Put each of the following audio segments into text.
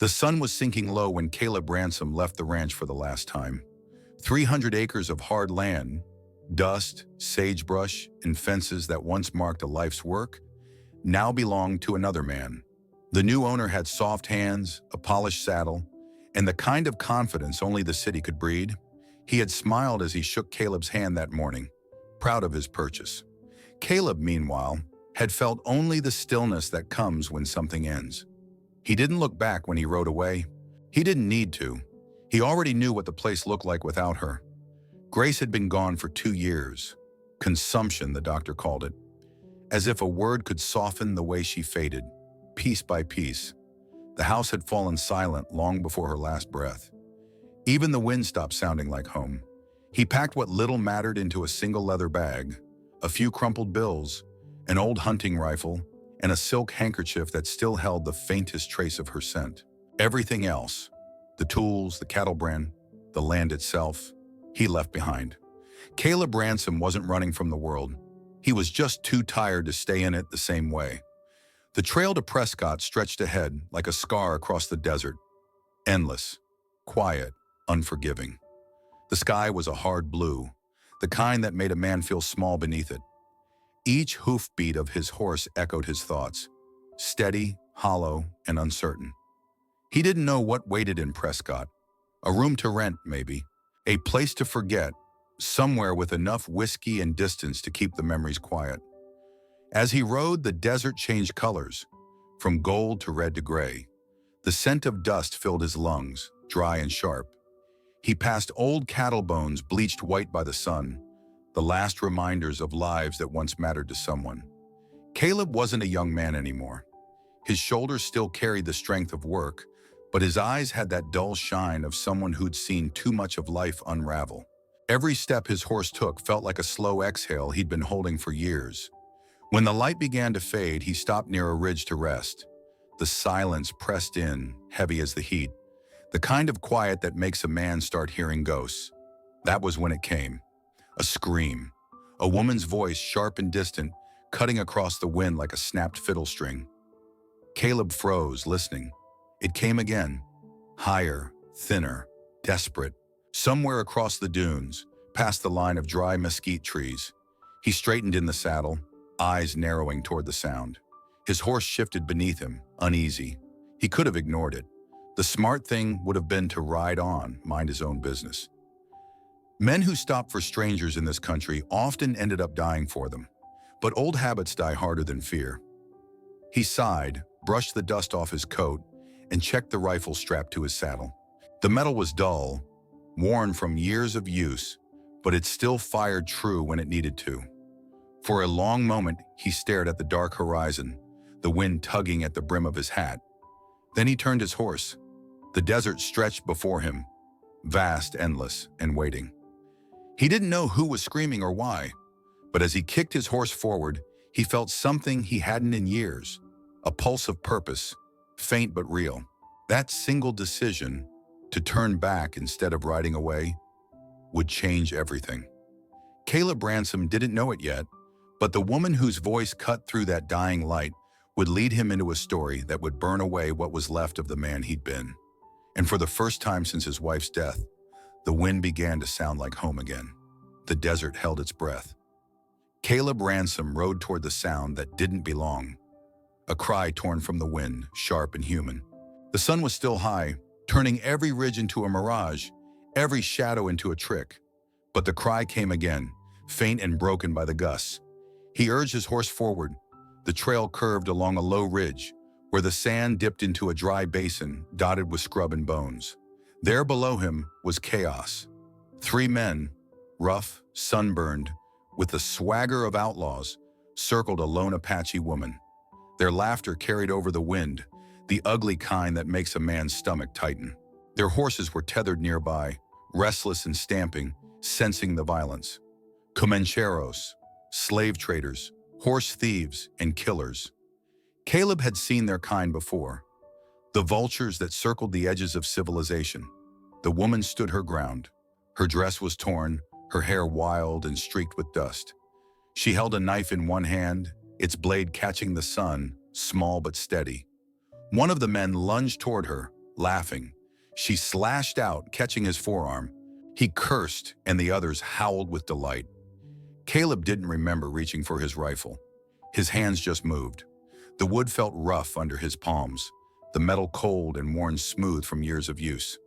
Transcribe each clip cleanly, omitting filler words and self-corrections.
The sun was sinking low when Caleb Ransom left the ranch for the last time. 300 acres of hard land, dust, sagebrush, and fences that once marked a life's work now belonged to another man. The new owner had soft hands, a polished saddle, and the kind of confidence only the city could breed. He had smiled as he shook Caleb's hand that morning, proud of his purchase. Caleb, meanwhile, had felt only the stillness that comes when something ends. He didn't look back when he rode away. He didn't need to. He already knew what the place looked like without her. Grace had been gone for 2 years. Consumption, the doctor called it. As if a word could soften the way she faded, piece by piece. The house had fallen silent long before her last breath. Even the wind stopped sounding like home. He packed what little mattered into a single leather bag, a few crumpled bills, an old hunting rifle, and a silk handkerchief that still held the faintest trace of her scent. Everything else, the tools, the cattle brand, the land itself, he left behind. Caleb Ransom wasn't running from the world. He was just too tired to stay in it the same way. The trail to Prescott stretched ahead like a scar across the desert. Endless, quiet, unforgiving. The sky was a hard blue, the kind that made a man feel small beneath it. Each hoofbeat of his horse echoed his thoughts, steady, hollow, and uncertain. He didn't know what waited in Prescott. A room to rent, maybe. A place to forget, somewhere with enough whiskey and distance to keep the memories quiet. As he rode, the desert changed colors, from gold to red to gray. The scent of dust filled his lungs, dry and sharp. He passed old cattle bones bleached white by the sun, the last reminders of lives that once mattered to someone. Caleb wasn't a young man anymore. His shoulders still carried the strength of work, but his eyes had that dull shine of someone who'd seen too much of life unravel. Every step his horse took felt like a slow exhale he'd been holding for years. When the light began to fade, he stopped near a ridge to rest. The silence pressed in, heavy as the heat, the kind of quiet that makes a man start hearing ghosts. That was when it came. A scream. A woman's voice, sharp and distant, cutting across the wind like a snapped fiddle string. Caleb froze, listening. It came again. Higher, thinner, desperate. Somewhere across the dunes, past the line of dry mesquite trees. He straightened in the saddle, eyes narrowing toward the sound. His horse shifted beneath him, uneasy. He could have ignored it. The smart thing would have been to ride on, mind his own business. Men who stopped for strangers in this country often ended up dying for them, but old habits die harder than fear. He sighed, brushed the dust off his coat, and checked the rifle strapped to his saddle. The metal was dull, worn from years of use, but it still fired true when it needed to. For a long moment, he stared at the dark horizon, the wind tugging at the brim of his hat. Then he turned his horse. The desert stretched before him, vast, endless, and waiting. He didn't know who was screaming or why, but as he kicked his horse forward, he felt something he hadn't in years, a pulse of purpose, faint but real. That single decision, to turn back instead of riding away, would change everything. Caleb Ransom didn't know it yet, but the woman whose voice cut through that dying light would lead him into a story that would burn away what was left of the man he'd been. And for the first time since his wife's death, the wind began to sound like home again. The desert held its breath. Caleb Ransom rode toward the sound that didn't belong. A cry torn from the wind, sharp and human. The sun was still high, turning every ridge into a mirage, every shadow into a trick. But the cry came again, faint and broken by the gusts. He urged his horse forward. The trail curved along a low ridge, where the sand dipped into a dry basin dotted with scrub and bones. There below him was chaos. 3 men, rough, sunburned, with the swagger of outlaws, circled a lone Apache woman. Their laughter carried over the wind, the ugly kind that makes a man's stomach tighten. Their horses were tethered nearby, restless and stamping, sensing the violence. Comancheros, slave traders, horse thieves, and killers. Caleb had seen their kind before. The vultures that circled the edges of civilization. The woman stood her ground. Her dress was torn, her hair wild and streaked with dust. She held a knife in one hand, its blade catching the sun, small but steady. One of the men lunged toward her, laughing. She slashed out, catching his forearm. He cursed, and the others howled with delight. Caleb didn't remember reaching for his rifle. His hands just moved. The wood felt rough under his palms, the metal cold and worn smooth from years of use.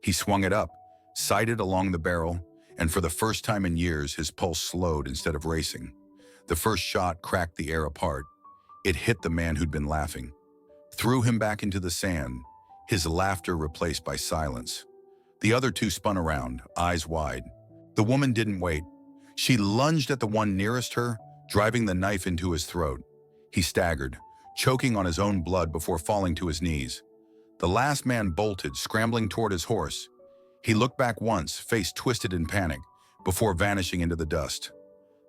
He swung it up, sighted along the barrel, and for the first time in years, his pulse slowed instead of racing. The first shot cracked the air apart. It hit the man who'd been laughing, threw him back into the sand, his laughter replaced by silence. The other two spun around, eyes wide. The woman didn't wait. She lunged at the one nearest her, driving the knife into his throat. He staggered, choking on his own blood before falling to his knees. The last man bolted, scrambling toward his horse. He looked back once, face twisted in panic, before vanishing into the dust.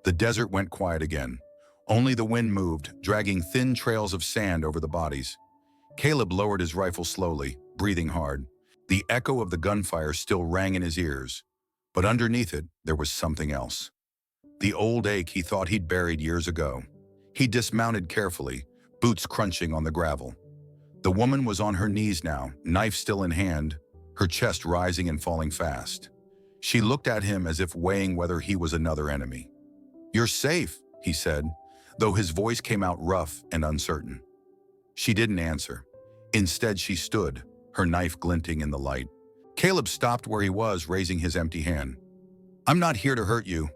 The desert went quiet again. Only the wind moved, dragging thin trails of sand over the bodies. Caleb lowered his rifle slowly, breathing hard. The echo of the gunfire still rang in his ears, but underneath it, there was something else. The old ache he thought he'd buried years ago. He dismounted carefully, boots crunching on the gravel. The woman was on her knees now, knife still in hand, her chest rising and falling fast. She looked at him as if weighing whether he was another enemy. "You're safe," he said, though his voice came out rough and uncertain. She didn't answer. Instead, she stood, her knife glinting in the light. Caleb stopped where he was, raising his empty hand. "I'm not here to hurt you."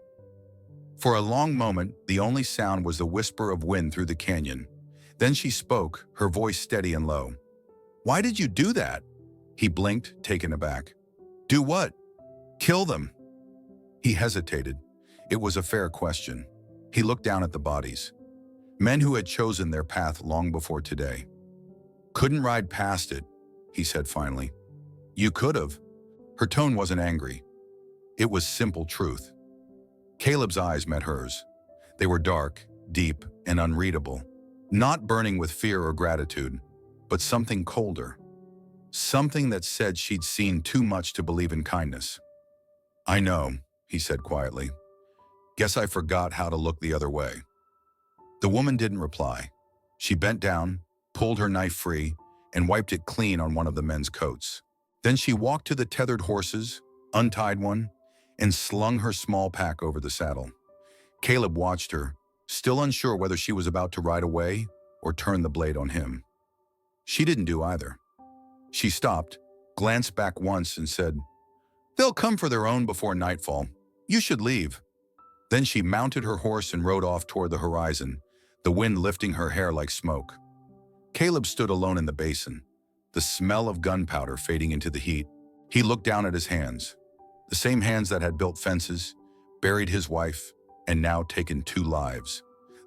For a long moment, the only sound was the whisper of wind through the canyon. Then she spoke, her voice steady and low. "Why did you do that?" He blinked, taken aback. "Do what?" "Kill them." He hesitated. It was a fair question. He looked down at the bodies. Men who had chosen their path long before today. "Couldn't ride past it," he said finally. "You could have." Her tone wasn't angry. It was simple truth. Caleb's eyes met hers. They were dark, deep, and unreadable. Not burning with fear or gratitude, but something colder. Something that said she'd seen too much to believe in kindness. "I know," he said quietly. "Guess I forgot how to look the other way." The woman didn't reply. She bent down, pulled her knife free, and wiped it clean on one of the men's coats. Then she walked to the tethered horses, untied one, and slung her small pack over the saddle. Caleb watched her, still unsure whether she was about to ride away or turn the blade on him. She didn't do either. She stopped, glanced back once, and said, "They'll come for their own before nightfall. You should leave." Then she mounted her horse and rode off toward the horizon, the wind lifting her hair like smoke. Caleb stood alone in the basin, the smell of gunpowder fading into the heat. He looked down at his hands, the same hands that had built fences, buried his wife, and now taken 2 lives.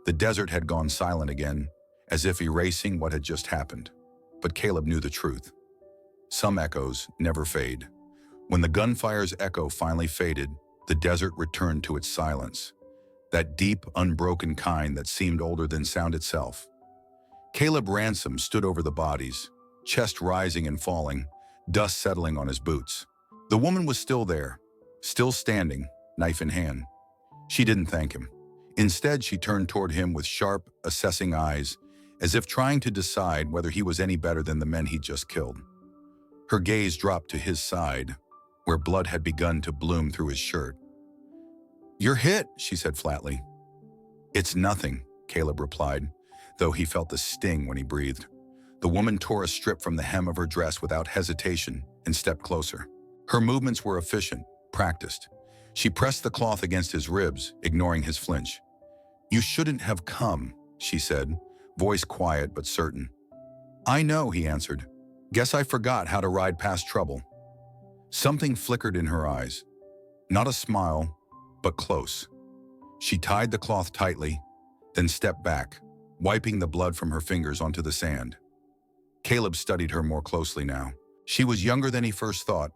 The desert had gone silent again, as if erasing what had just happened. But Caleb knew the truth. Some echoes never fade. When the gunfire's echo finally faded, the desert returned to its silence, that deep, unbroken kind that seemed older than sound itself. Caleb Ransom stood over the bodies, chest rising and falling, dust settling on his boots. The woman was still there, still standing, knife in hand. She didn't thank him. Instead, she turned toward him with sharp, assessing eyes, as if trying to decide whether he was any better than the men he'd just killed. Her gaze dropped to his side, where blood had begun to bloom through his shirt. "You're hit," she said flatly. "It's nothing," Caleb replied, though he felt the sting when he breathed. The woman tore a strip from the hem of her dress without hesitation and stepped closer. Her movements were efficient, practiced. She pressed the cloth against his ribs, ignoring his flinch. "You shouldn't have come," she said, voice quiet but certain. "I know," he answered. "Guess I forgot how to ride past trouble." Something flickered in her eyes. Not a smile, but close. She tied the cloth tightly, then stepped back, wiping the blood from her fingers onto the sand. Caleb studied her more closely now. She was younger than he first thought,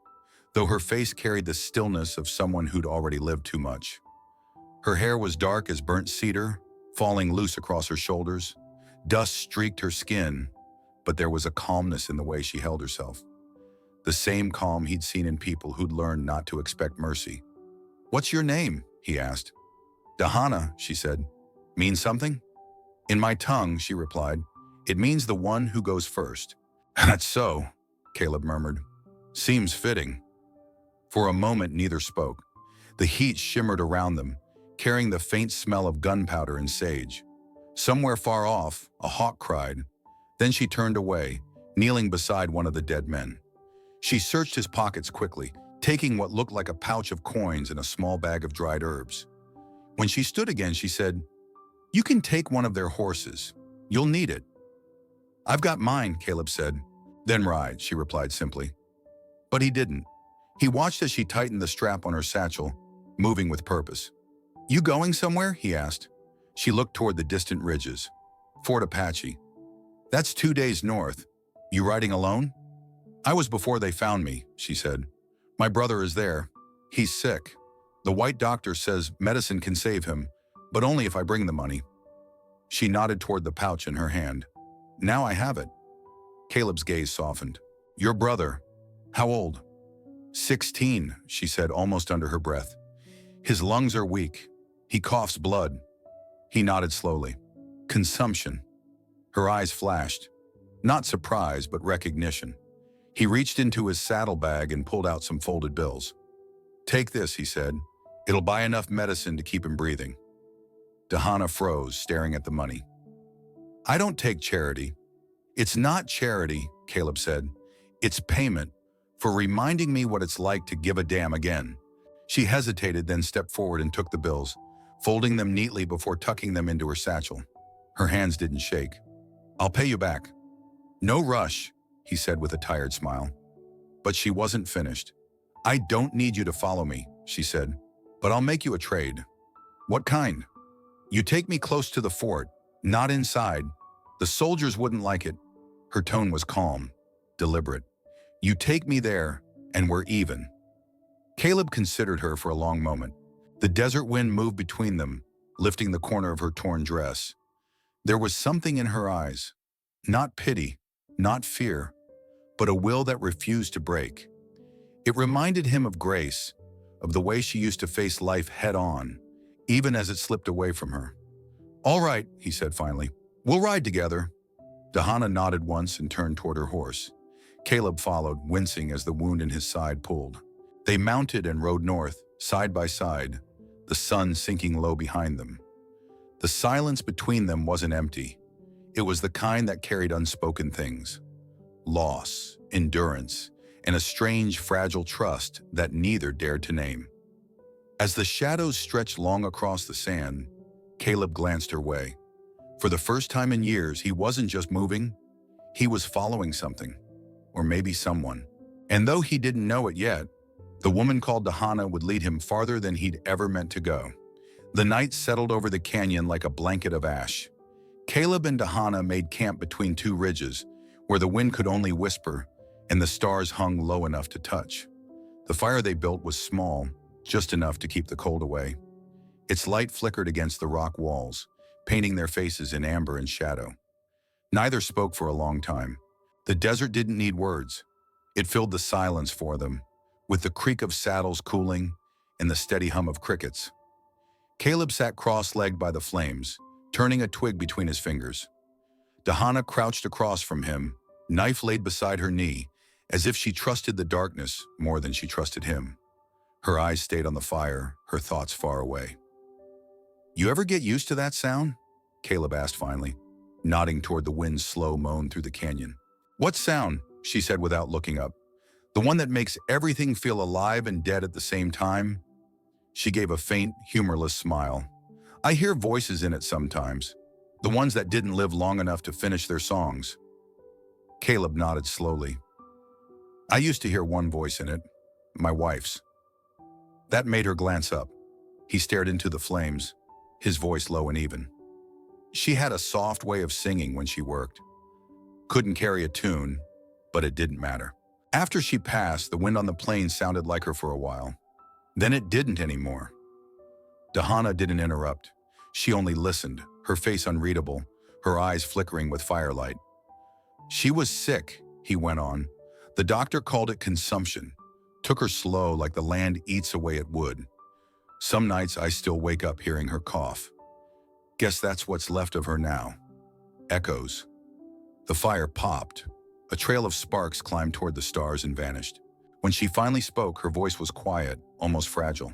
though her face carried the stillness of someone who'd already lived too much. Her hair was dark as burnt cedar, falling loose across her shoulders. Dust streaked her skin, but there was a calmness in the way she held herself. The same calm he'd seen in people who'd learned not to expect mercy. "What's your name?" he asked. "Dahana," she said. "Mean something?" "In my tongue," she replied, "it means the one who goes first." "That's so." Caleb murmured. Seems fitting. For a moment, neither spoke. The heat shimmered around them, carrying the faint smell of gunpowder and sage. Somewhere far off, a hawk cried. Then she turned away, kneeling beside one of the dead men. She searched his pockets quickly, taking what looked like a pouch of coins and a small bag of dried herbs. When she stood again, she said, "You can take one of their horses. You'll need it." "I've got mine," Caleb said. "Then ride," she replied simply. But he didn't. He watched as she tightened the strap on her satchel, moving with purpose. "You going somewhere?" he asked. She looked toward the distant ridges. "Fort Apache." "That's 2 days north. You riding alone?" "I was before they found me," she said. "My brother is there. He's sick. The white doctor says medicine can save him, but only if I bring the money." She nodded toward the pouch in her hand. "Now I have it." Caleb's gaze softened. "Your brother. How old?" 16, she said almost under her breath. "His lungs are weak. He coughs blood." He nodded slowly. "Consumption." Her eyes flashed. Not surprise, but recognition. He reached into his saddlebag and pulled out some folded bills. "Take this," he said. "It'll buy enough medicine to keep him breathing." Dahana froze, staring at the money. "I don't take charity." "It's not charity," Caleb said. "It's payment for reminding me what it's like to give a damn again." She hesitated, then stepped forward and took the bills, folding them neatly before tucking them into her satchel. Her hands didn't shake. "I'll pay you back." "No rush," he said with a tired smile. But she wasn't finished. "I don't need you to follow me," she said, "but I'll make you a trade." "What kind?" "You take me close to the fort, not inside. The soldiers wouldn't like it." Her tone was calm, deliberate. "You take me there, and we're even." Caleb considered her for a long moment. The desert wind moved between them, lifting the corner of her torn dress. There was something in her eyes, not pity, not fear, but a will that refused to break. It reminded him of Grace, of the way she used to face life head-on, even as it slipped away from her. "All right," he said finally. "We'll ride together." Dahana nodded once and turned toward her horse. Caleb followed, wincing as the wound in his side pulled. They mounted and rode north, side by side, the sun sinking low behind them. The silence between them wasn't empty. It was the kind that carried unspoken things. Loss, endurance, and a strange, fragile trust that neither dared to name. As the shadows stretched long across the sand, Caleb glanced her way. For the first time in years, he wasn't just moving, he was following something. Or maybe someone. And though he didn't know it yet, the woman called Dahana would lead him farther than he'd ever meant to go. The night settled over the canyon like a blanket of ash. Caleb and Dahana made camp between two ridges, where the wind could only whisper and the stars hung low enough to touch. The fire they built was small, just enough to keep the cold away. Its light flickered against the rock walls, painting their faces in amber and shadow. Neither spoke for a long time. The desert didn't need words. It filled the silence for them, with the creak of saddles cooling and the steady hum of crickets. Caleb sat cross-legged by the flames, turning a twig between his fingers. Dahana crouched across from him, knife laid beside her knee, as if she trusted the darkness more than she trusted him. Her eyes stayed on the fire, her thoughts far away. "You ever get used to that sound?" Caleb asked finally, nodding toward the wind's slow moan through the canyon. "What sound?" she said without looking up. "The one that makes everything feel alive and dead at the same time?" She gave a faint, humorless smile. "I hear voices in it sometimes, the ones that didn't live long enough to finish their songs." Caleb nodded slowly. "I used to hear one voice in it, my wife's." That made her glance up. He stared into the flames, his voice low and even. She had a soft way of singing when she worked. Couldn't carry a tune, but it didn't matter. After she passed, the wind on the plain sounded like her for a while. Then it didn't anymore. Dahana didn't interrupt. She only listened, her face unreadable, her eyes flickering with firelight. "She was sick," he went on. "The doctor called it consumption. Took her slow like the land eats away at wood. Some nights I still wake up hearing her cough. Guess that's what's left of her now." Echoes. The fire popped. A trail of sparks climbed toward the stars and vanished. When she finally spoke, her voice was quiet, almost fragile.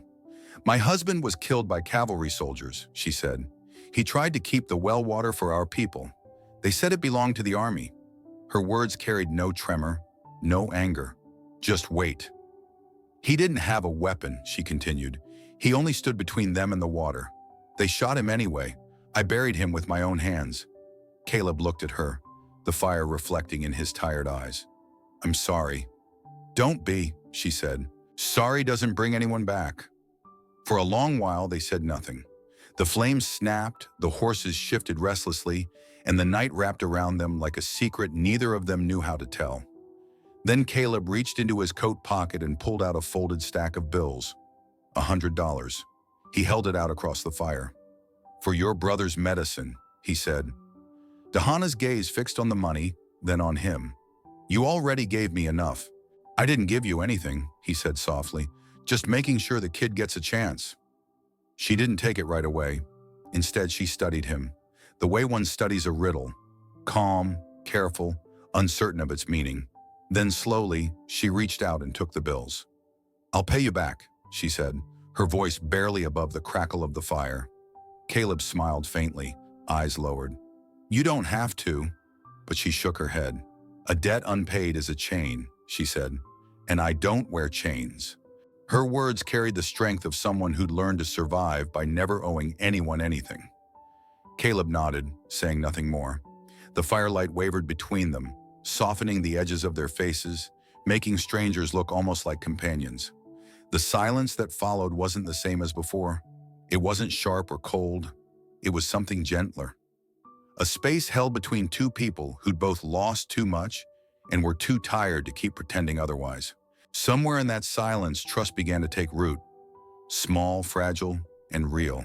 "My husband was killed by cavalry soldiers," she said. "He tried to keep the well water for our people. They said it belonged to the army." Her words carried no tremor, no anger, just weight. "He didn't have a weapon," she continued. "He only stood between them and the water. They shot him anyway. I buried him with my own hands." Caleb looked at her, the fire reflecting in his tired eyes. "I'm sorry." "Don't be," she said. "Sorry doesn't bring anyone back." For a long while, they said nothing. The flames snapped, the horses shifted restlessly, and the night wrapped around them like a secret neither of them knew how to tell. Then Caleb reached into his coat pocket and pulled out a folded stack of bills. $100. He held it out across the fire. "For your brother's medicine," he said. Dahana's gaze fixed on the money, then on him. "You already gave me enough." "I didn't give you anything," he said softly. "Just making sure the kid gets a chance." She didn't take it right away. Instead, she studied him, the way one studies a riddle, calm, careful, uncertain of its meaning. Then slowly, she reached out and took the bills. "I'll pay you back," she said, her voice barely above the crackle of the fire. Caleb smiled faintly, eyes lowered. "You don't have to," but she shook her head. "A debt unpaid is a chain," she said, "and I don't wear chains." Her words carried the strength of someone who'd learned to survive by never owing anyone anything. Caleb nodded, saying nothing more. The firelight wavered between them, softening the edges of their faces, making strangers look almost like companions. The silence that followed wasn't the same as before. It wasn't sharp or cold. It was something gentler. A space held between two people who'd both lost too much and were too tired to keep pretending otherwise. Somewhere in that silence, trust began to take root, small, fragile, and real.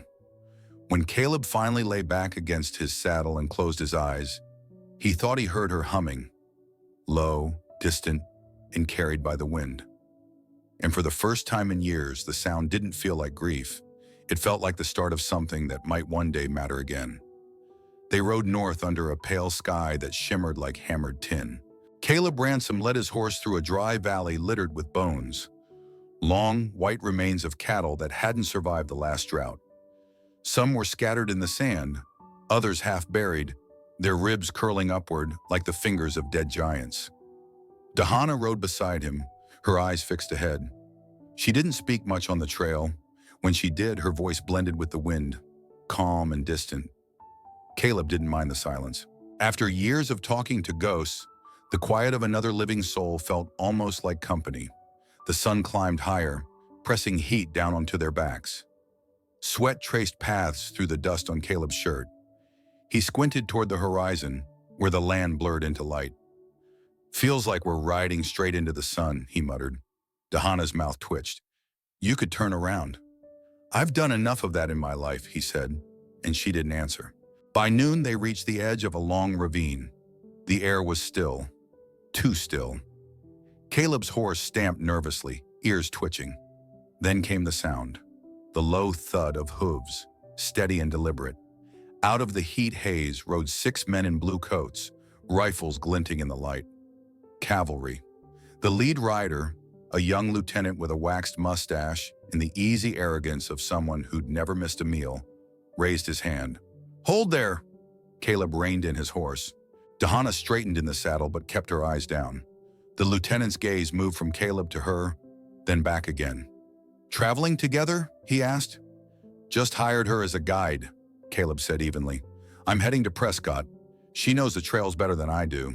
When Caleb finally lay back against his saddle and closed his eyes, he thought he heard her humming, low, distant, and carried by the wind. And for the first time in years, the sound didn't feel like grief. It felt like the start of something that might one day matter again. They rode north under a pale sky that shimmered like hammered tin. Caleb Ransom led his horse through a dry valley littered with bones, long, white remains of cattle that hadn't survived the last drought. Some were scattered in the sand, others half buried, their ribs curling upward like the fingers of dead giants. Dahana rode beside him, her eyes fixed ahead. She didn't speak much on the trail. When she did, her voice blended with the wind, calm and distant. Caleb didn't mind the silence. After years of talking to ghosts, the quiet of another living soul felt almost like company. The sun climbed higher, pressing heat down onto their backs. Sweat traced paths through the dust on Caleb's shirt. He squinted toward the horizon, where the land blurred into light. "Feels like we're riding straight into the sun," he muttered. Dahana's mouth twitched. "You could turn around." "I've done enough of that in my life," he said, and she didn't answer. By noon, they reached the edge of a long ravine. The air was still, too still. Caleb's horse stamped nervously, ears twitching. Then came the sound, the low thud of hooves, steady and deliberate. Out of the heat haze rode 6 men in blue coats, rifles glinting in the light. Cavalry. The lead rider, a young lieutenant with a waxed mustache and the easy arrogance of someone who'd never missed a meal, raised his hand. "Hold there!" Caleb reined in his horse. Dahana straightened in the saddle but kept her eyes down. The lieutenant's gaze moved from Caleb to her, then back again. "Traveling together?" he asked. "Just hired her as a guide," Caleb said evenly. "I'm heading to Prescott. She knows the trails better than I do."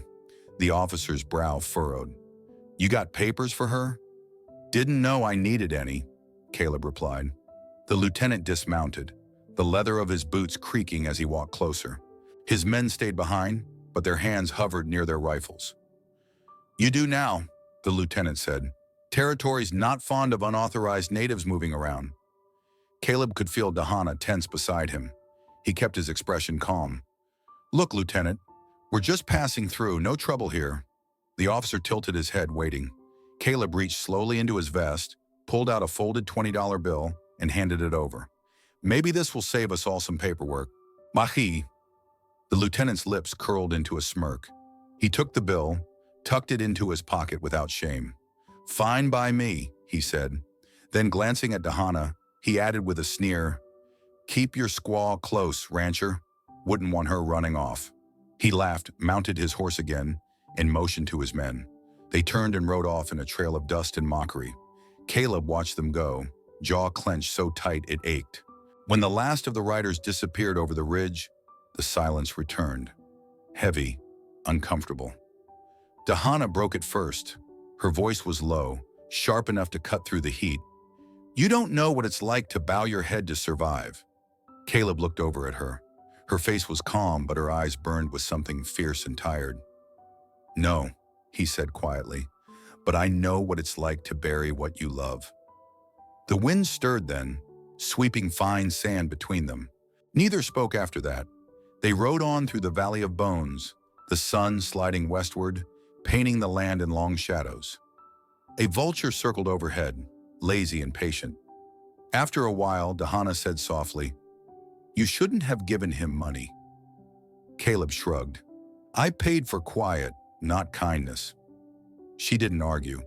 The officer's brow furrowed. "You got papers for her?" "Didn't know I needed any," Caleb replied. The lieutenant dismounted, the leather of his boots creaking as he walked closer. His men stayed behind, but their hands hovered near their rifles. "You do now," the lieutenant said. "Territory's not fond of unauthorized natives moving around." Caleb could feel Dahana tense beside him. He kept his expression calm. "Look, Lieutenant, we're just passing through, no trouble here." The officer tilted his head, waiting. Caleb reached slowly into his vest, pulled out a folded $20 bill, and handed it over. "Maybe this will save us all some paperwork." "Mahi." The lieutenant's lips curled into a smirk. He took the bill, tucked it into his pocket without shame. "Fine by me," he said. Then glancing at Dahana, he added with a sneer, "Keep your squaw close, rancher. Wouldn't want her running off." He laughed, mounted his horse again, and motioned to his men. They turned and rode off in a trail of dust and mockery. Caleb watched them go, jaw clenched so tight it ached. When the last of the riders disappeared over the ridge, the silence returned. Heavy, uncomfortable. Dahana broke it first. Her voice was low, sharp enough to cut through the heat. "You don't know what it's like to bow your head to survive." Caleb looked over at her. Her face was calm, but her eyes burned with something fierce and tired. "No," he said quietly, "but I know what it's like to bury what you love." The wind stirred then, sweeping fine sand between them. Neither spoke after that. They rode on through the Valley of Bones, the sun sliding westward, painting the land in long shadows. A vulture circled overhead, lazy and patient. After a while, Dahana said softly, "You shouldn't have given him money." Caleb shrugged. "I paid for quiet, not kindness." She didn't argue.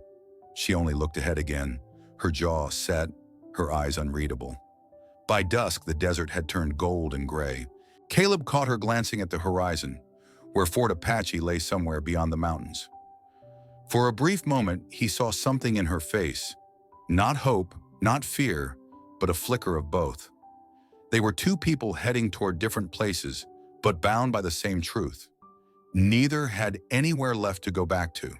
She only looked ahead again, her jaw set, her eyes unreadable. By dusk, the desert had turned gold and gray. Caleb caught her glancing at the horizon, where Fort Apache lay somewhere beyond the mountains. For a brief moment, he saw something in her face. Not hope, not fear, but a flicker of both. They were two people heading toward different places, but bound by the same truth. Neither had anywhere left to go back to.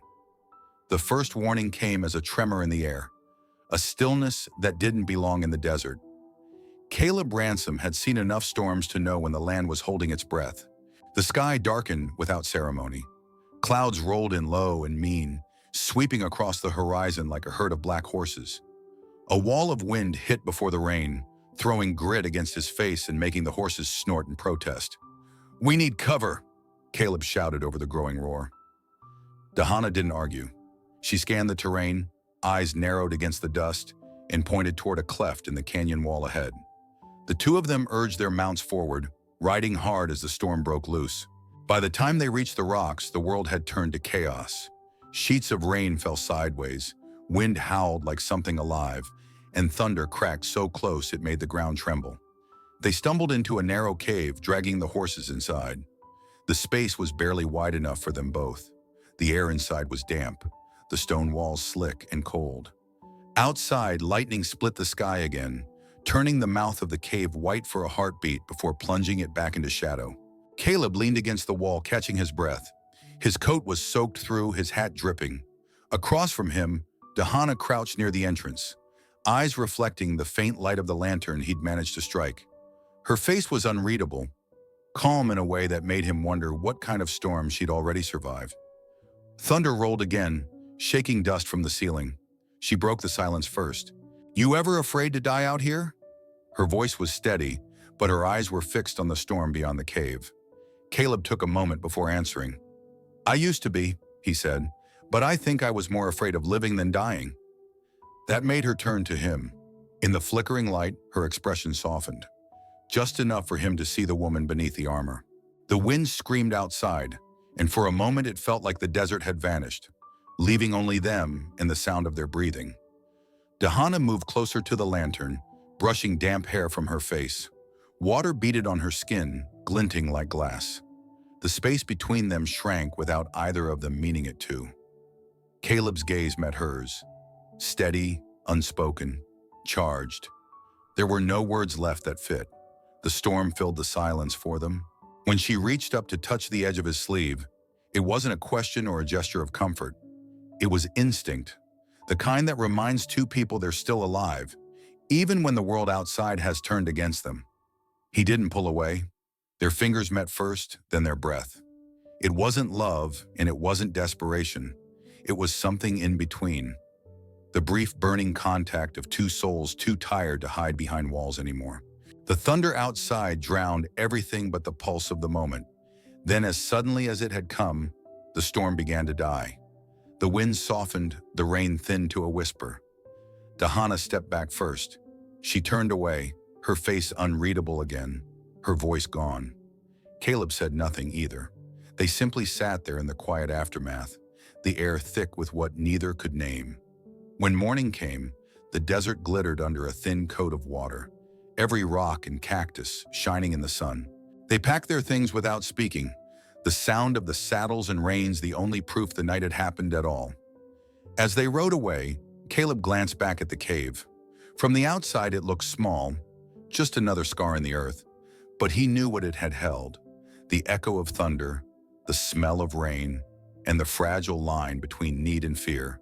The first warning came as a tremor in the air, a stillness that didn't belong in the desert. Caleb Ransom had seen enough storms to know when the land was holding its breath. The sky darkened without ceremony. Clouds rolled in low and mean, sweeping across the horizon like a herd of black horses. A wall of wind hit before the rain, throwing grit against his face and making the horses snort in protest. "We need cover," Caleb shouted over the growing roar. Dahana didn't argue. She scanned the terrain, eyes narrowed against the dust, and pointed toward a cleft in the canyon wall ahead. The two of them urged their mounts forward, riding hard as the storm broke loose. By the time they reached the rocks, the world had turned to chaos. Sheets of rain fell sideways, wind howled like something alive, and thunder cracked so close it made the ground tremble. They stumbled into a narrow cave, dragging the horses inside. The space was barely wide enough for them both. The air inside was damp, the stone walls slick and cold. Outside, lightning split the sky again, turning the mouth of the cave white for a heartbeat before plunging it back into shadow. Caleb leaned against the wall, catching his breath. His coat was soaked through, his hat dripping. Across from him, Dahana crouched near the entrance, eyes reflecting the faint light of the lantern he'd managed to strike. Her face was unreadable, calm in a way that made him wonder what kind of storm she'd already survived. Thunder rolled again, shaking dust from the ceiling. She broke the silence first. "You ever afraid to die out here?" Her voice was steady, but her eyes were fixed on the storm beyond the cave. Caleb took a moment before answering. "I used to be," he said, "but I think I was more afraid of living than dying." That made her turn to him. In the flickering light, her expression softened, just enough for him to see the woman beneath the armor. The wind screamed outside, and for a moment it felt like the desert had vanished, leaving only them and the sound of their breathing. Dahana moved closer to the lantern, brushing damp hair from her face. Water beaded on her skin, glinting like glass. The space between them shrank without either of them meaning it to. Caleb's gaze met hers, steady, unspoken, charged. There were no words left that fit. The storm filled the silence for them. When she reached up to touch the edge of his sleeve, it wasn't a question or a gesture of comfort. It was instinct, the kind that reminds two people they're still alive, even when the world outside has turned against them. He didn't pull away. Their fingers met first, then their breath. It wasn't love, and it wasn't desperation. It was something in between. The brief burning contact of two souls too tired to hide behind walls anymore. The thunder outside drowned everything but the pulse of the moment. Then, as suddenly as it had come, the storm began to die. The wind softened, the rain thinned to a whisper. Dahana stepped back first. She turned away, her face unreadable again, her voice gone. Caleb said nothing either. They simply sat there in the quiet aftermath. the air thick with what neither could name. When morning came, the desert glittered under a thin coat of water, every rock and cactus shining in the sun. They packed their things without speaking, the sound of the saddles and reins the only proof the night had happened at all. As they rode away, Caleb glanced back at the cave. From the outside it looked small, just another scar in the earth, but he knew what it had held: the echo of thunder, the smell of rain, and the fragile line between need and fear.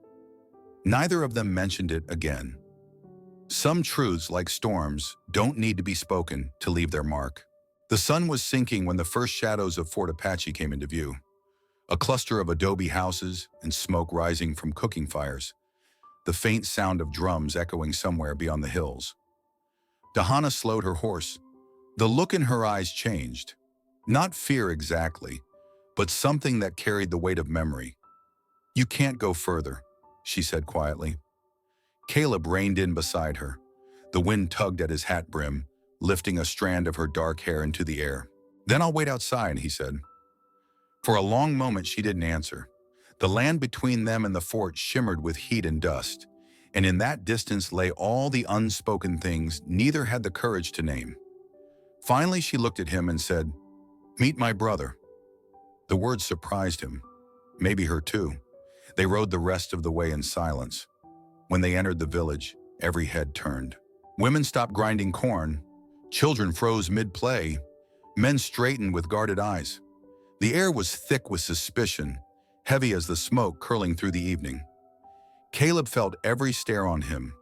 Neither of them mentioned it again. Some truths, like storms, don't need to be spoken to leave their mark. The sun was sinking when the first shadows of Fort Apache came into view. A cluster of adobe houses and smoke rising from cooking fires, the faint sound of drums echoing somewhere beyond the hills. Dahana slowed her horse. The look in her eyes changed. Not fear exactly, but something that carried the weight of memory. "You can't go further," she said quietly. Caleb reined in beside her. The wind tugged at his hat brim, lifting a strand of her dark hair into the air. "Then I'll wait outside," he said. For a long moment she didn't answer. The land between them and the fort shimmered with heat and dust, and in that distance lay all the unspoken things neither had the courage to name. Finally she looked at him and said, "Meet my brother." The words surprised him, maybe her too. They rode the rest of the way in silence. When they entered the village, every head turned. Women stopped grinding corn. Children froze mid-play. Men straightened with guarded eyes. The air was thick with suspicion, heavy as the smoke curling through the evening. Caleb felt every stare on him,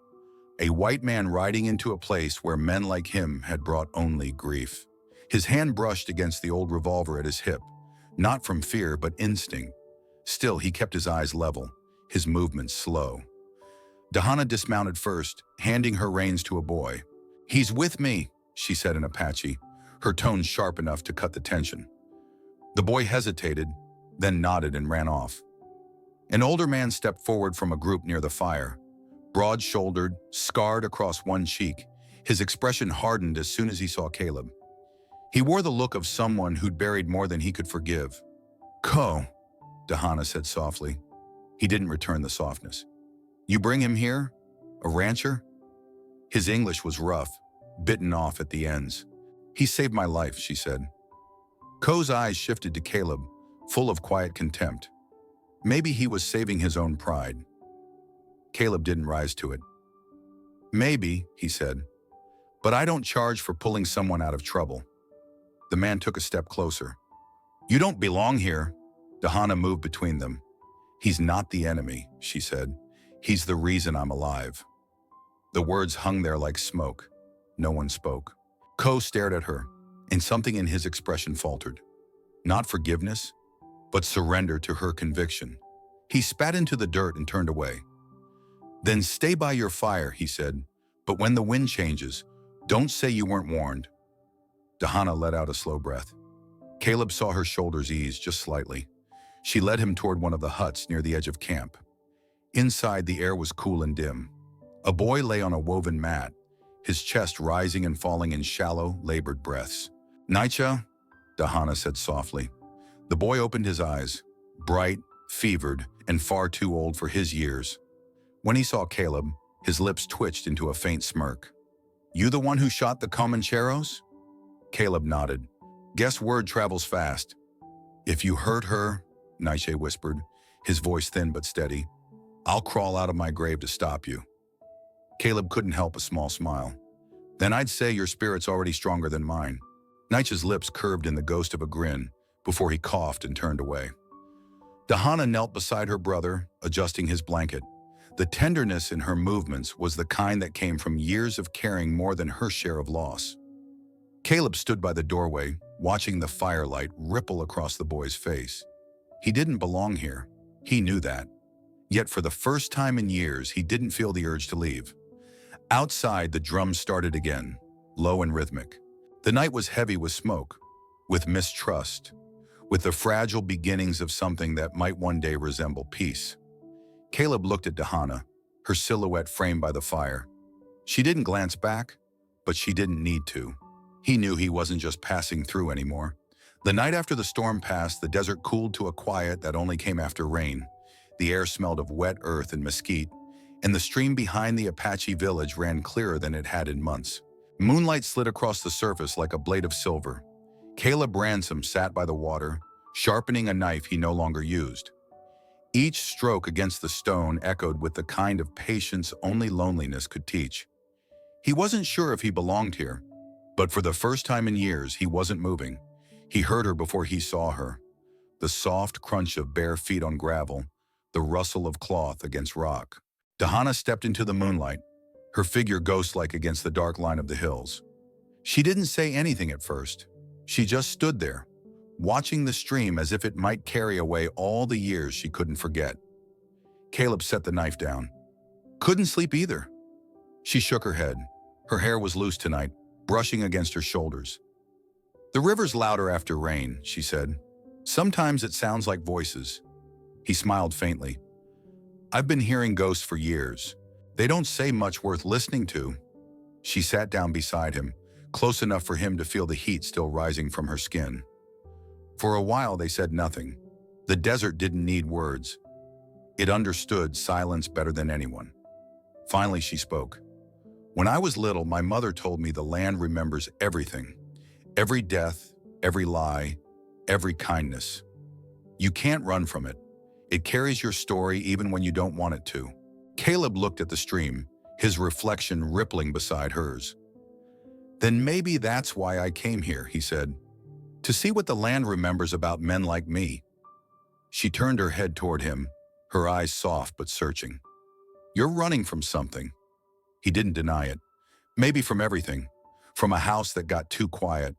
a white man riding into a place where men like him had brought only grief. His hand brushed against the old revolver at his hip, not from fear but instinct. Still, he kept his eyes level, his movements slow. Dahana dismounted first, handing her reins to a boy. "He's with me," she said in Apache, her tone sharp enough to cut the tension. The boy hesitated, then nodded and ran off. An older man stepped forward from a group near the fire, broad-shouldered, scarred across one cheek. His expression hardened as soon as he saw Caleb. He wore the look of someone who'd buried more than he could forgive. "Ko," Dahana said softly. He didn't return the softness. "You bring him here? A rancher?" His English was rough, bitten off at the ends. "He saved my life," she said. Ko's eyes shifted to Caleb, full of quiet contempt. Maybe he was saving his own pride. Caleb didn't rise to it. "Maybe," he said, "but I don't charge for pulling someone out of trouble." The man took a step closer. "You don't belong here." Dahana moved between them. "He's not the enemy," she said. "He's the reason I'm alive." The words hung there like smoke. No one spoke. Ko stared at her, and something in his expression faltered. Not forgiveness, but surrender to her conviction. He spat into the dirt and turned away. "Then stay by your fire," he said, "but when the wind changes, don't say you weren't warned." Dahana let out a slow breath. Caleb saw her shoulders ease just slightly. She led him toward one of the huts near the edge of camp. Inside, the air was cool and dim. A boy lay on a woven mat, his chest rising and falling in shallow, labored breaths. "Naicha," Dahana said softly. The boy opened his eyes, bright, fevered, and far too old for his years. When he saw Caleb, his lips twitched into a faint smirk. "You the one who shot the Comancheros?" Caleb nodded. "Guess word travels fast." "If you hurt her," Naiche whispered, his voice thin but steady, "I'll crawl out of my grave to stop you." Caleb couldn't help a small smile. "Then I'd say your spirit's already stronger than mine." Naiche's lips curved in the ghost of a grin before he coughed and turned away. Dahana knelt beside her brother, adjusting his blanket. The tenderness in her movements was the kind that came from years of carrying more than her share of loss. Caleb stood by the doorway, watching the firelight ripple across the boy's face. He didn't belong here. He knew that. Yet for the first time in years, he didn't feel the urge to leave. Outside, the drums started again, low and rhythmic. The night was heavy with smoke, with mistrust, with the fragile beginnings of something that might one day resemble peace. Caleb looked at Dahana, her silhouette framed by the fire. She didn't glance back, but she didn't need to. He knew he wasn't just passing through anymore. The night after the storm passed, the desert cooled to a quiet that only came after rain. The air smelled of wet earth and mesquite, and the stream behind the Apache village ran clearer than it had in months. Moonlight slid across the surface like a blade of silver. Caleb Ransom sat by the water, sharpening a knife he no longer used. Each stroke against the stone echoed with the kind of patience only loneliness could teach. He wasn't sure if he belonged here, but for the first time in years, he wasn't moving. He heard her before he saw her. The soft crunch of bare feet on gravel, the rustle of cloth against rock. Dahana stepped into the moonlight, her figure ghost-like against the dark line of the hills. She didn't say anything at first. She just stood there, watching the stream as if it might carry away all the years she couldn't forget. Caleb set the knife down. Couldn't sleep either. She shook her head. Her hair was loose tonight, brushing against her shoulders. The river's louder after rain, she said. Sometimes it sounds like voices. He smiled faintly. I've been hearing ghosts for years. They don't say much worth listening to. She sat down beside him, close enough for him to feel the heat still rising from her skin. For a while they said nothing. The desert didn't need words. It understood silence better than anyone. Finally she spoke. When I was little, my mother told me the land remembers everything. Every death, every lie, every kindness. You can't run from it. It carries your story even when you don't want it to. Caleb looked at the stream, his reflection rippling beside hers. Then maybe that's why I came here, he said. To see what the land remembers about men like me. She turned her head toward him, her eyes soft but searching. You're running from something. He didn't deny it. Maybe from everything. From a house that got too quiet.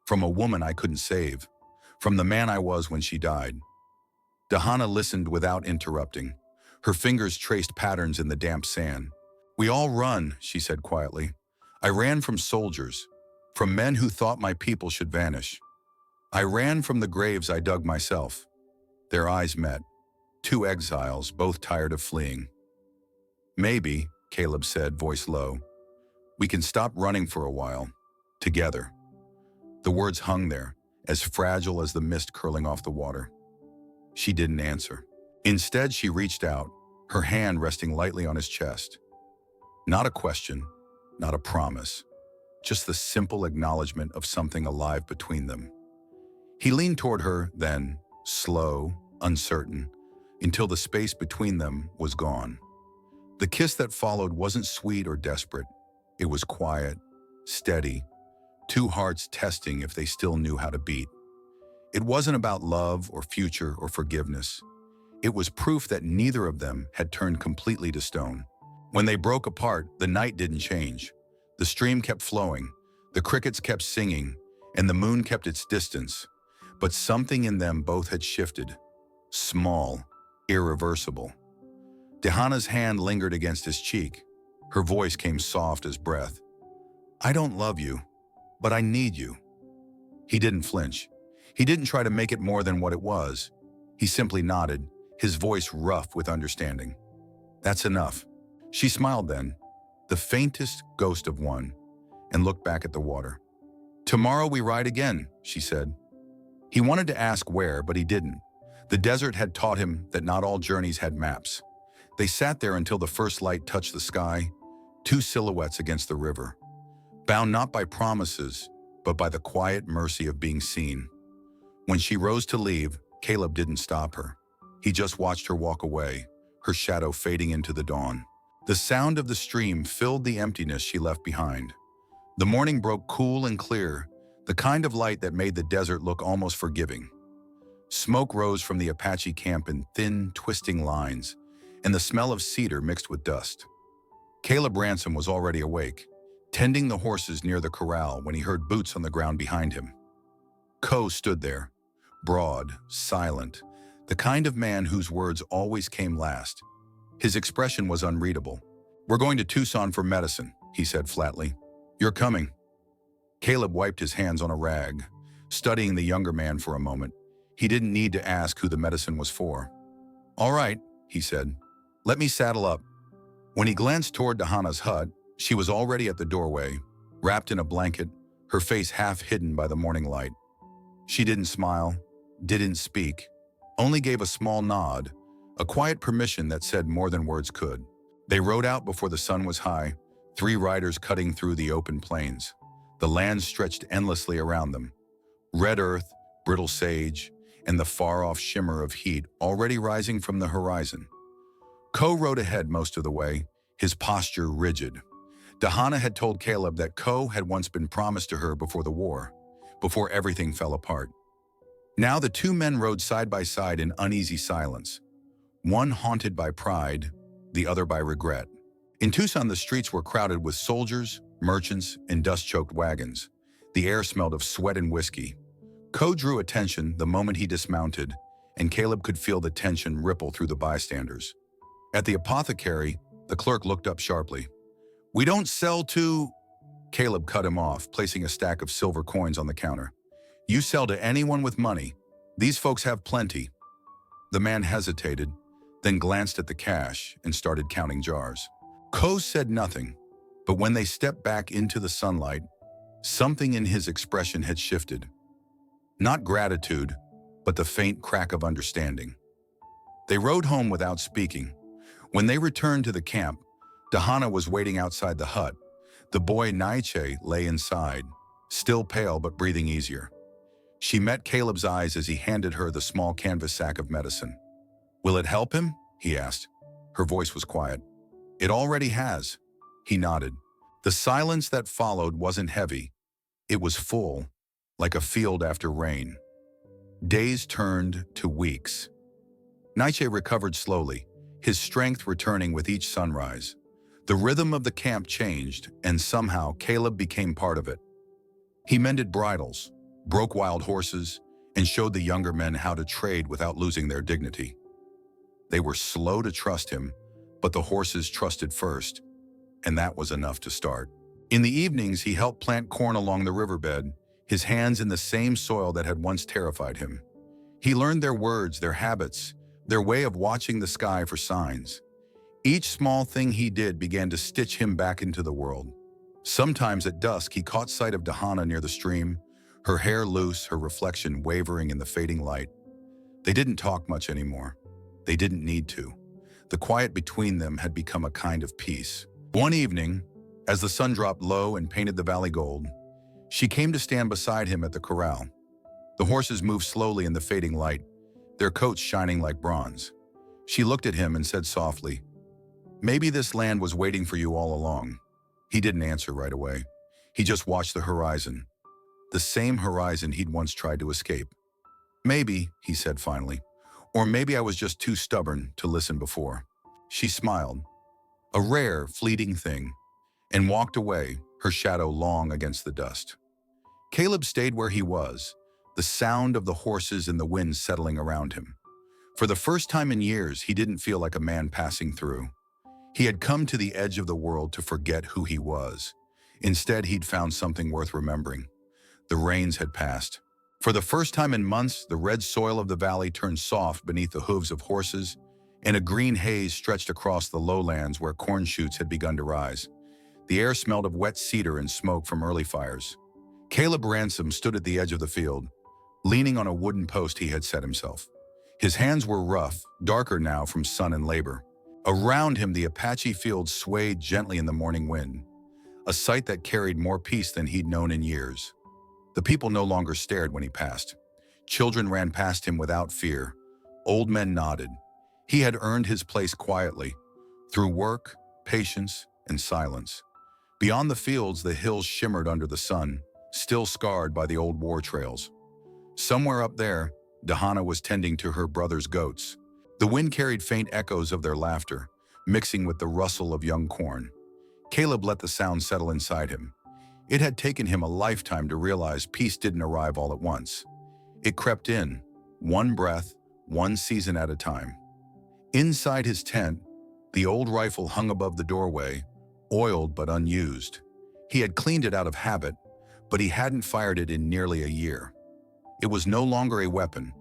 From a woman I couldn't save. From the man I was when she died. Dahana listened without interrupting. Her fingers traced patterns in the damp sand. We all run, she said quietly. I ran from soldiers, from men who thought my people should vanish. I ran from the graves I dug myself. Their eyes met. Two exiles, both tired of fleeing. Maybe, Caleb said, voice low, we can stop running for a while, together. The words hung there, as fragile as the mist curling off the water. She didn't answer. Instead, she reached out, her hand resting lightly on his chest. Not a question, not a promise, just the simple acknowledgement of something alive between them. He leaned toward her, then, slow, uncertain, until the space between them was gone. The kiss that followed wasn't sweet or desperate. It was quiet, steady, two hearts testing if they still knew how to beat. It wasn't about love or future or forgiveness. It was proof that neither of them had turned completely to stone. When they broke apart, the night didn't change. The stream kept flowing, the crickets kept singing, and the moon kept its distance. But something in them both had shifted. Small, irreversible. Dahana's hand lingered against his cheek. Her voice came soft as breath. I don't love you, but I need you. He didn't flinch. He didn't try to make it more than what it was. He simply nodded, his voice rough with understanding. That's enough. She smiled then, the faintest ghost of one, and looked back at the water. Tomorrow we ride again, she said. He wanted to ask where, but he didn't. The desert had taught him that not all journeys had maps. They sat there until the first light touched the sky, two silhouettes against the river, bound not by promises, but by the quiet mercy of being seen. When she rose to leave, Caleb didn't stop her. He just watched her walk away, her shadow fading into the dawn. The sound of the stream filled the emptiness she left behind. The morning broke cool and clear, the kind of light that made the desert look almost forgiving. Smoke rose from the Apache camp in thin, twisting lines, and the smell of cedar mixed with dust. Caleb Ransom was already awake, tending the horses near the corral when he heard boots on the ground behind him. Ko stood there, broad, silent, the kind of man whose words always came last. His expression was unreadable. We're going to Tucson for medicine, he said flatly. You're coming. Caleb wiped his hands on a rag, studying the younger man for a moment. He didn't need to ask who the medicine was for. All right, he said. Let me saddle up. When he glanced toward Dahana's hut, she was already at the doorway, wrapped in a blanket, her face half hidden by the morning light. She didn't smile, didn't speak, only gave a small nod, a quiet permission that said more than words could. They rode out before the sun was high, 3 riders cutting through the open plains. The land stretched endlessly around them. Red earth, brittle sage, and the far-off shimmer of heat already rising from the horizon. Ko rode ahead most of the way, his posture rigid. Dahana had told Caleb that Ko had once been promised to her before the war, before everything fell apart. Now the 2 men rode side by side in uneasy silence, one haunted by pride, the other by regret. In Tucson, the streets were crowded with soldiers, merchants, and dust-choked wagons. The air smelled of sweat and whiskey. Ko drew attention the moment he dismounted, and Caleb could feel the tension ripple through the bystanders. At the apothecary, the clerk looked up sharply. "We don't sell to—" Caleb cut him off, placing a stack of silver coins on the counter. "You sell to anyone with money. These folks have plenty." The man hesitated, then glanced at the cash and started counting jars. Ko said nothing, but when they stepped back into the sunlight, something in his expression had shifted. Not gratitude, but the faint crack of understanding. They rode home without speaking. When they returned to the camp, Dahana was waiting outside the hut. The boy Naiche lay inside, still pale but breathing easier. She met Caleb's eyes as he handed her the small canvas sack of medicine. "Will it help him?" he asked. Her voice was quiet. "It already has." He nodded. The silence that followed wasn't heavy. It was full, like a field after rain. Days turned to weeks. Naiche recovered slowly, his strength returning with each sunrise. The rhythm of the camp changed, and somehow Caleb became part of it. He mended bridles, broke wild horses, and showed the younger men how to trade without losing their dignity. They were slow to trust him, but the horses trusted first, and that was enough to start. In the evenings, he helped plant corn along the riverbed, his hands in the same soil that had once terrified him. He learned their words, their habits, their way of watching the sky for signs. Each small thing he did began to stitch him back into the world. Sometimes at dusk, he caught sight of Dahana near the stream, her hair loose, her reflection wavering in the fading light. They didn't talk much anymore. They didn't need to. The quiet between them had become a kind of peace. One evening, as the sun dropped low and painted the valley gold, she came to stand beside him at the corral. The horses moved slowly in the fading light, their coats shining like bronze. She looked at him and said softly, "Maybe this land was waiting for you all along." He didn't answer right away. He just watched the horizon, the same horizon he'd once tried to escape. "Maybe," he said finally, "or maybe I was just too stubborn to listen before." She smiled, a rare, fleeting thing, and walked away, her shadow long against the dust. Caleb stayed where he was, the sound of the horses and the wind settling around him. For the first time in years, he didn't feel like a man passing through. He had come to the edge of the world to forget who he was. Instead, he'd found something worth remembering. The rains had passed. For the first time in months, the red soil of the valley turned soft beneath the hooves of horses, and a green haze stretched across the lowlands where corn shoots had begun to rise. The air smelled of wet cedar and smoke from early fires. Caleb Ransom stood at the edge of the field, leaning on a wooden post he had set himself. His hands were rough, darker now from sun and labor. Around him, the Apache fields swayed gently in the morning wind, a sight that carried more peace than he'd known in years. The people no longer stared when he passed. Children ran past him without fear. Old men nodded. He had earned his place quietly, through work, patience, and silence. Beyond the fields, the hills shimmered under the sun, still scarred by the old war trails. Somewhere up there, Dahana was tending to her brother's goats. The wind carried faint echoes of their laughter, mixing with the rustle of young corn. Caleb let the sound settle inside him. It had taken him a lifetime to realize peace didn't arrive all at once. It crept in, one breath, one season at a time. Inside his tent, the old rifle hung above the doorway, oiled but unused. He had cleaned it out of habit, but he hadn't fired it in nearly a year. It was no longer a weapon,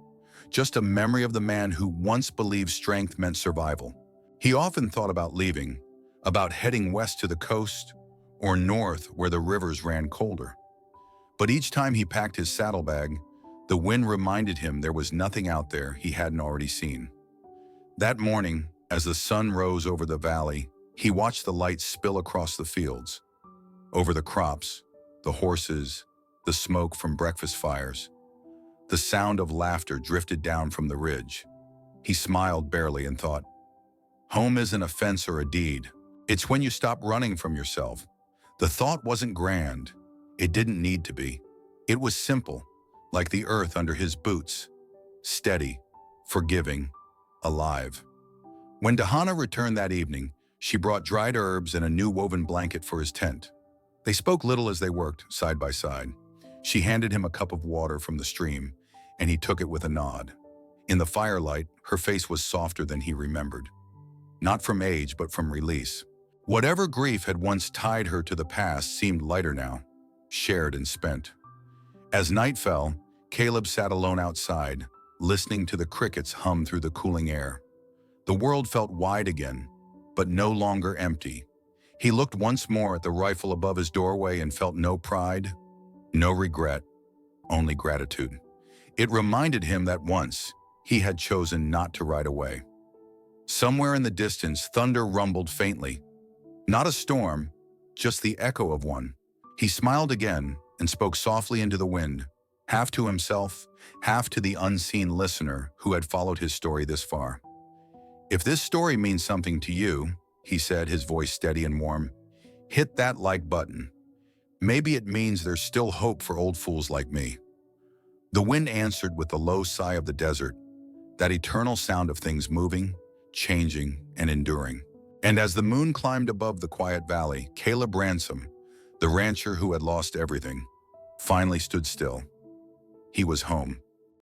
just a memory of the man who once believed strength meant survival. He often thought about leaving, about heading west to the coast or north where the rivers ran colder. But each time he packed his saddlebag, the wind reminded him there was nothing out there he hadn't already seen. That morning, as the sun rose over the valley, he watched the light spill across the fields, over the crops, the horses, the smoke from breakfast fires. The sound of laughter drifted down from the ridge. He smiled barely and thought, home isn't a fence or a deed. It's when you stop running from yourself. The thought wasn't grand. It didn't need to be. It was simple, like the earth under his boots, steady, forgiving, alive. When Dahana returned that evening, she brought dried herbs and a new woven blanket for his tent. They spoke little as they worked, side by side. She handed him a cup of water from the stream, and he took it with a nod. In the firelight, her face was softer than he remembered. Not from age, but from release. Whatever grief had once tied her to the past seemed lighter now, shared and spent. As night fell, Caleb sat alone outside, listening to the crickets hum through the cooling air. The world felt wide again, but no longer empty. He looked once more at the rifle above his doorway and felt no pride, no regret, only gratitude. It reminded him that once he had chosen not to ride away. Somewhere in the distance, thunder rumbled faintly. Not a storm, just the echo of one. He smiled again and spoke softly into the wind, half to himself, half to the unseen listener who had followed his story this far. If this story means something to you, he said, his voice steady and warm, hit that like button. Maybe it means there's still hope for old fools like me. The wind answered with the low sigh of the desert, that eternal sound of things moving, changing, and enduring. And as the moon climbed above the quiet valley, Caleb Ransom, the rancher who had lost everything, finally stood still. He was home.